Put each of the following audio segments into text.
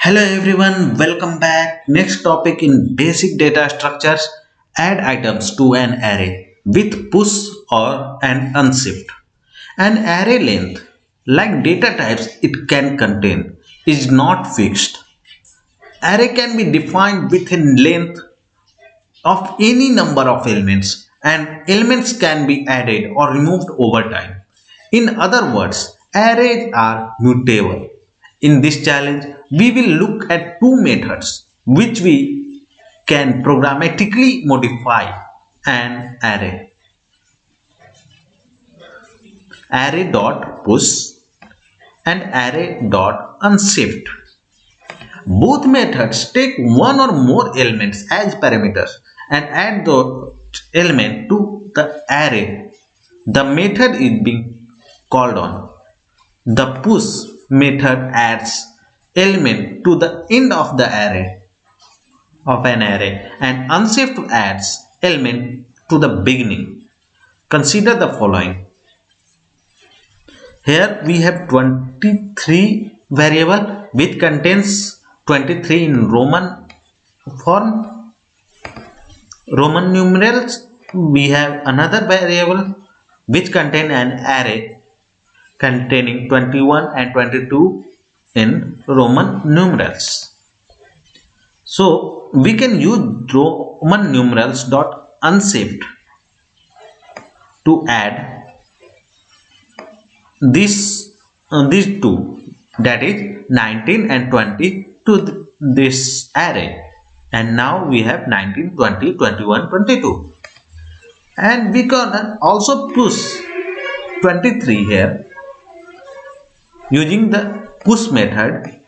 Hello everyone, welcome back. Next topic in basic data structures, add items to an array with push or an unshift. An array length, like data types it can contain, is not fixed. Array can be defined with a length of any number of elements and elements can be added or removed over time. In other words, arrays are mutable. In this challenge, we will look at two methods which we can programmatically modify an array.push and array.unshift. Both methods take one or more elements as parameters and add those elements to the array the method is being called on. The push method adds element to the end of the array of an array and unshift adds element to the beginning. Consider the following. Here we have 23 variable which contains 23 in Roman form, Roman numerals. We have another variable which contain an array containing 21 and 22 in Roman numerals. So we can use Roman numerals dot unshift to add these two, that is 19 and 20 to this array, and now we have 19, 20, 21, 22, and we can also push 23 here using the push method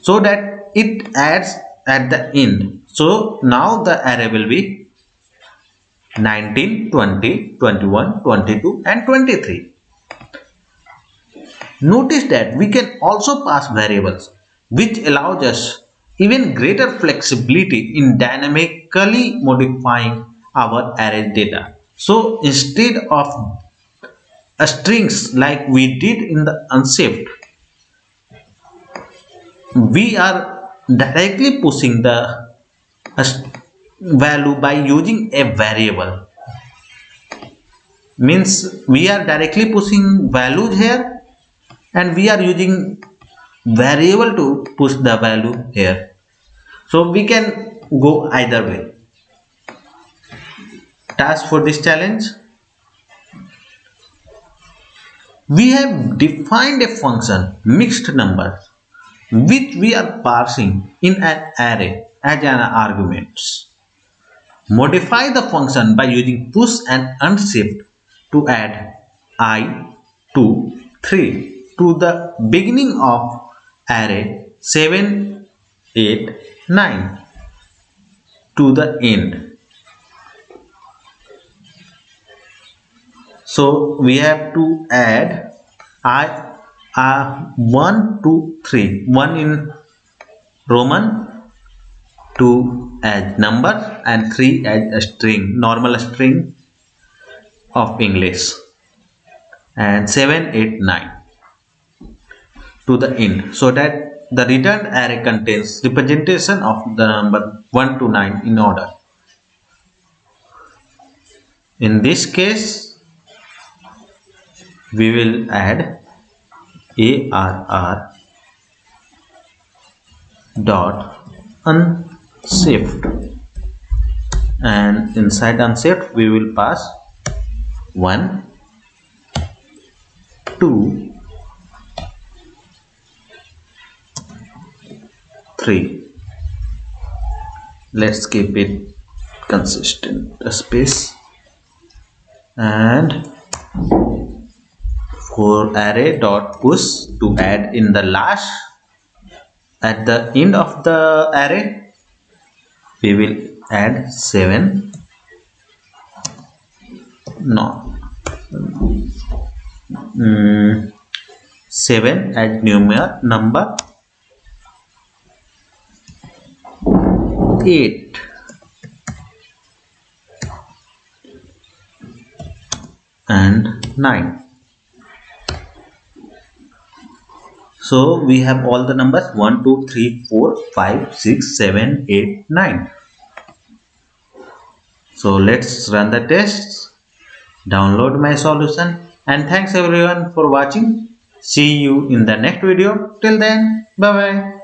so that it adds at the end. So now the array will be 19, 20, 21, 22 and 23. Notice that we can also pass variables which allows us even greater flexibility in dynamically modifying our array data. So instead of strings like we did in the unshift, we are directly pushing the value by using a variable. Means we are directly pushing values here and we are using variable to push the value here. So we can go either way. Task for this challenge. We have defined a function mixed numbers which we are passing in an array as an arguments. Modify the function by using push and unshift to add I, 2, 3 to the beginning of array 7, 8, 9 to the end. So we have to add I 1, 2, 3, 1 in Roman, 2 as number and 3 as a string, normal string of English, and 7, 8, 9 to the end, so that the returned array contains representation of the number 1 to 9 in order. In this case, we will add arr dot unshift, and inside unshift we will pass 1, 2, 3. Let's keep it consistent space, and for array dot push to add in the last at the end of the array we will add 7, no 7 as number, 8 and 9. So we have all the numbers 1, 2, 3, 4, 5, 6, 7, 8, 9. So let's run the tests, download my solution, and thanks everyone for watching. See you in the next video. Till then, bye bye.